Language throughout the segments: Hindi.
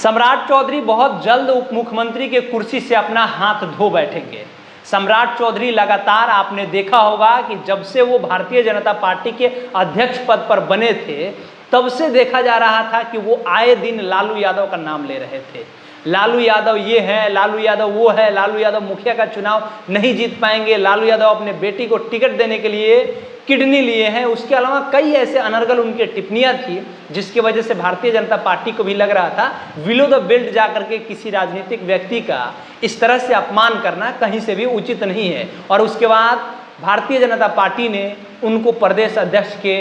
सम्राट चौधरी बहुत जल्द उप मुख्यमंत्री के कुर्सी से अपना हाथ धो बैठेंगे। सम्राट चौधरी लगातार आपने देखा होगा कि जब से वो भारतीय जनता पार्टी के अध्यक्ष पद पर बने थे तब से देखा जा रहा था कि वो आए दिन लालू यादव का नाम ले रहे थे। लालू यादव ये है, लालू यादव वो है, लालू यादव मुखिया का चुनाव नहीं जीत पाएंगे, लालू यादव अपने बेटी को टिकट देने के लिए किडनी लिए हैं। उसके अलावा कई ऐसे अनर्गल उनके टिप्पणियां थी जिसकी वजह से भारतीय जनता पार्टी को भी लग रहा था बिलो द बेल्ट जाकर के किसी राजनीतिक व्यक्ति का इस तरह से अपमान करना कहीं से भी उचित नहीं है। और उसके बाद भारतीय जनता पार्टी ने उनको प्रदेश अध्यक्ष के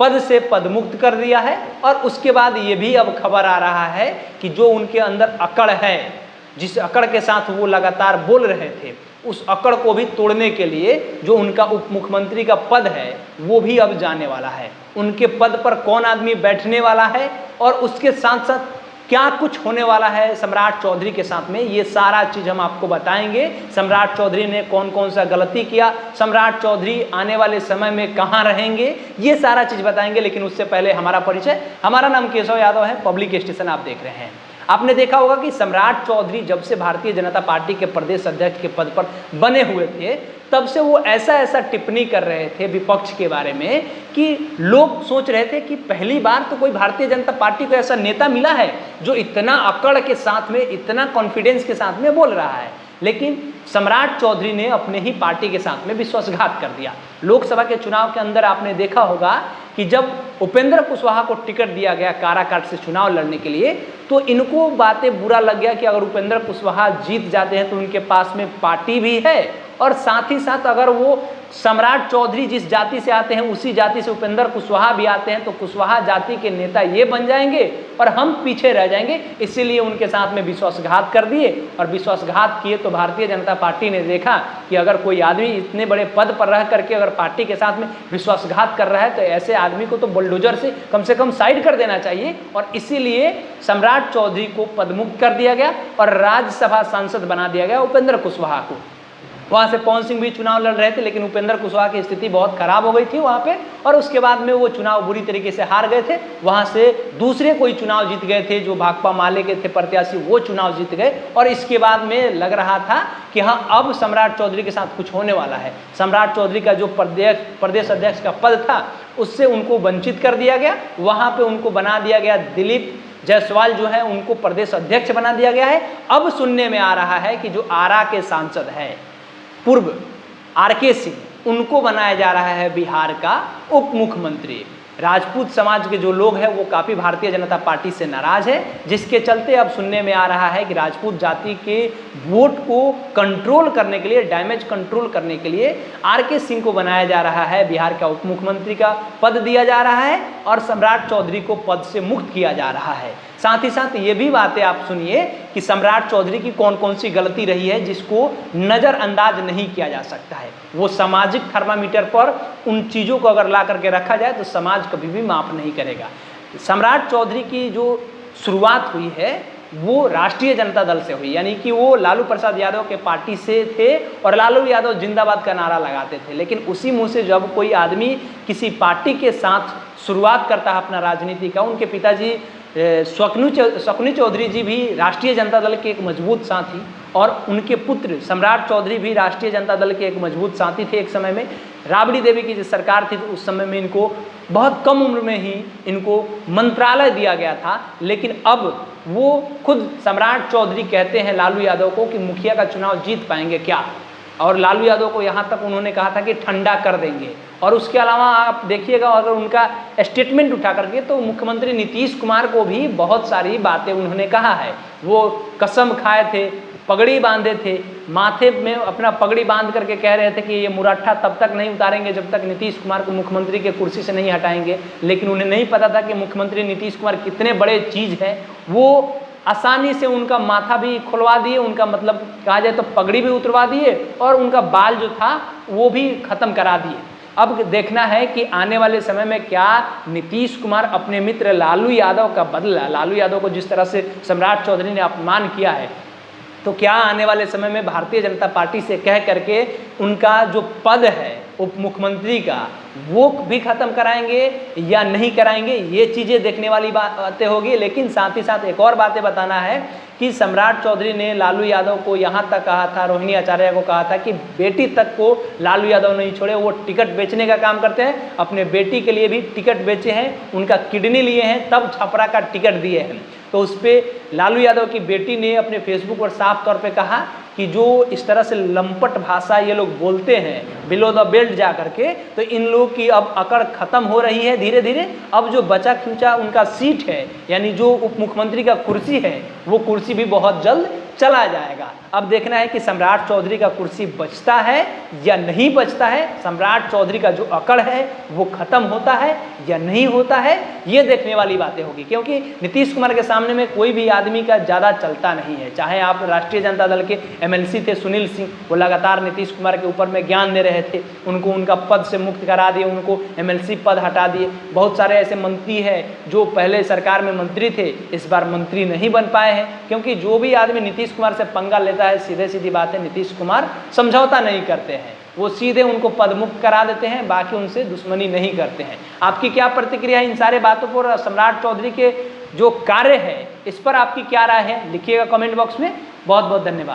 पद से पदमुक्त कर दिया है। और उसके बाद ये भी अब खबर आ रहा है कि जो उनके अंदर अकड़ है, जिस अकड़ के साथ वो लगातार बोल रहे थे, उस अकड़ को भी तोड़ने के लिए जो उनका उप मुख्यमंत्री का पद है वो भी अब जाने वाला है। उनके पद पर कौन आदमी बैठने वाला है और उसके साथ साथ क्या कुछ होने वाला है सम्राट चौधरी के साथ में, ये सारा चीज़ हम आपको बताएंगे। सम्राट चौधरी ने कौन कौन सा गलती किया, सम्राट चौधरी आने वाले समय में कहाँ रहेंगे, ये सारा चीज़ बताएंगे। लेकिन उससे पहले हमारा परिचय, हमारा नाम केशव यादव है, पब्लिक स्टेशन आप देख रहे हैं। आपने देखा होगा कि सम्राट चौधरी जब से भारतीय जनता पार्टी के प्रदेश अध्यक्ष के पद पर बने हुए थे तब से वो ऐसा टिप्पणी कर रहे थे विपक्ष के बारे में कि लोग सोच रहे थे कि पहली बार तो कोई भारतीय जनता पार्टी को ऐसा नेता मिला है जो इतना अकड़ के साथ में, इतना कॉन्फिडेंस के साथ में बोल रहा है। लेकिन सम्राट चौधरी ने अपने ही पार्टी के साथ में विश्वासघात कर दिया। लोकसभा के चुनाव के अंदर आपने देखा होगा कि जब उपेंद्र कुशवाहा को टिकट दिया गया काराकाट से चुनाव लड़ने के लिए तो इनको बातें बुरा लग गया कि अगर उपेंद्र कुशवाहा जीत जाते हैं तो उनके पास में पार्टी भी है और साथ ही साथ अगर वो सम्राट चौधरी जिस जाति से आते हैं उसी जाति से उपेंद्र कुशवाहा भी आते हैं तो कुशवाहा जाति के नेता ये बन जाएंगे और हम पीछे रह जाएंगे। इसीलिए उनके साथ में विश्वासघात कर दिए और विश्वासघात किए तो भारतीय जनता पार्टी ने देखा कि अगर कोई आदमी इतने बड़े पद पर रह करके अगर पार्टी के साथ में विश्वासघात कर रहा है तो ऐसे आदमी को तो बुलडोजर से कम साइड कर देना चाहिए। और इसीलिए सम्राट चौधरी को पदमुक्त कर दिया गया और राज्यसभा सांसद बना दिया गया उपेंद्र कुशवाहा को। वहाँ से पवन सिंह भी चुनाव लड़ रहे थे लेकिन उपेंद्र कुशवाहा की स्थिति बहुत खराब हो गई थी वहाँ पे और उसके बाद में वो चुनाव बुरी तरीके से हार गए थे। वहाँ से दूसरे कोई चुनाव जीत गए थे, जो भाकपा माले के थे प्रत्याशी, वो चुनाव जीत गए। और इसके बाद में लग रहा था कि हाँ अब सम्राट चौधरी के साथ कुछ होने वाला है। सम्राट चौधरी का जो प्रदेश अध्यक्ष का पद था उससे उनको वंचित कर दिया गया। वहाँ पर उनको बना दिया गया दिलीप जायसवाल जो है उनको प्रदेश अध्यक्ष बना दिया गया है। अब सुनने में आ रहा है कि जो आरा के सांसद हैं पूर्व आरके सिंह, उनको बनाया जा रहा है बिहार का उप मुख्यमंत्री। राजपूत समाज के जो लोग हैं वो काफ़ी भारतीय जनता पार्टी से नाराज है, जिसके चलते अब सुनने में आ रहा है कि राजपूत जाति के वोट को कंट्रोल करने के लिए, डैमेज कंट्रोल करने के लिए आरके सिंह को बनाया जा रहा है, बिहार का उप मुख्यमंत्री का पद दिया जा रहा है और सम्राट चौधरी को पद से मुक्त किया जा रहा है। साथ ही साथ ये भी बातें आप सुनिए कि सम्राट चौधरी की कौन कौन सी गलती रही है जिसको नज़रअंदाज नहीं किया जा सकता है। वो सामाजिक थर्मामीटर पर उन चीज़ों को अगर ला करके रखा जाए तो समाज कभी भी माफ़ नहीं करेगा। सम्राट चौधरी की जो शुरुआत हुई है वो राष्ट्रीय जनता दल से हुई, यानी कि वो लालू प्रसाद यादव के पार्टी से थे और लालू यादव जिंदाबाद का नारा लगाते थे। लेकिन उसी मुंह से जब कोई आदमी किसी पार्टी के साथ शुरुआत करता है अपना राजनीति का, उनके पिताजी शकुनी चौधरी जी भी राष्ट्रीय जनता दल के एक मजबूत साथी और उनके पुत्र सम्राट चौधरी भी राष्ट्रीय जनता दल के एक मजबूत साथी थे। एक समय में राबड़ी देवी की जो सरकार थी तो उस समय में इनको बहुत कम उम्र में ही इनको मंत्रालय दिया गया था। लेकिन अब वो खुद सम्राट चौधरी कहते हैं लालू यादव को कि मुखिया का चुनाव जीत पाएंगे क्या, और लालू यादव को यहाँ तक उन्होंने कहा था कि ठंडा कर देंगे। और उसके अलावा आप देखिएगा अगर उनका स्टेटमेंट उठा करके तो मुख्यमंत्री नीतीश कुमार को भी बहुत सारी बातें उन्होंने कहा है। वो कसम खाए थे, पगड़ी बांधे थे, माथे में अपना पगड़ी बांध करके कह रहे थे कि ये मुरट्ठा तब तक नहीं उतारेंगे जब तक नीतीश कुमार को मुख्यमंत्री के कुर्सी से नहीं हटाएंगे। लेकिन उन्हें नहीं पता था कि मुख्यमंत्री नीतीश कुमार कितने बड़े चीज़ हैं। वो आसानी से उनका माथा भी खुलवा दिए, उनका मतलब कहा जाए तो पगड़ी भी उतरवा दिए और उनका बाल जो था वो भी ख़त्म करा दिए। अब देखना है कि आने वाले समय में क्या नीतीश कुमार अपने मित्र लालू यादव का बदला, लालू यादव को जिस तरह से सम्राट चौधरी ने अपमान किया है, तो क्या आने वाले समय में भारतीय जनता पार्टी से कह करके उनका जो पद है उप मुख्यमंत्री का, वो भी खत्म कराएंगे या नहीं कराएंगे, ये चीज़ें देखने वाली बातें होगी। लेकिन साथ ही साथ एक और बातें बताना है कि सम्राट चौधरी ने लालू यादव को यहाँ तक कहा था, रोहिणी आचार्य को कहा था कि बेटी तक को लालू यादव नहीं छोड़े, वो टिकट बेचने का काम करते हैं, अपने बेटी के लिए भी टिकट बेचे हैं, उनका किडनी लिए हैं, तब छपरा का टिकट दिए हैं। तो उस पर लालू यादव की बेटी ने अपने फेसबुक पर साफ तौर पे कहा कि जो इस तरह से लंपट भाषा ये लोग बोलते हैं बिलो द बेल्ट जा करके, तो इन लोगों की अब अकड़ खत्म हो रही है धीरे धीरे। अब जो बचा खुचा उनका सीट है, यानी जो उप मुख्यमंत्री का कुर्सी है, वो कुर्सी भी बहुत जल्द चला जाएगा। अब देखना है कि सम्राट चौधरी का कुर्सी बचता है या नहीं बचता है, सम्राट चौधरी का जो अकड़ है वो खत्म होता है या नहीं होता है, ये देखने वाली बातें होगी। क्योंकि नीतीश कुमार के सामने में कोई भी आदमी का ज़्यादा चलता नहीं है। चाहे आप राष्ट्रीय जनता दल के एमएलसी थे सुनील सिंह, वो लगातार नीतीश कुमार के ऊपर में ज्ञान दे रहे थे, उनको उनका पद से मुक्त करा दिए, उनको एमएलसी पद हटा दिए। बहुत सारे ऐसे मंत्री हैं जो पहले सरकार में मंत्री थे, इस बार मंत्री नहीं बन पाए हैं। क्योंकि जो भी आदमी नीतीश कुमार से पंगा लेता है, सीधे सीधी बात है, नीतीश कुमार समझौता नहीं करते हैं, वो सीधे उनको पदमुक्त करा देते हैं, बाकी उनसे दुश्मनी नहीं करते हैं। आपकी क्या प्रतिक्रिया है इन सारे बातों पर? सम्राट चौधरी के जो कार्य है इस पर आपकी क्या राय है, लिखिएगा कमेंट बॉक्स में। बहुत बहुत धन्यवाद।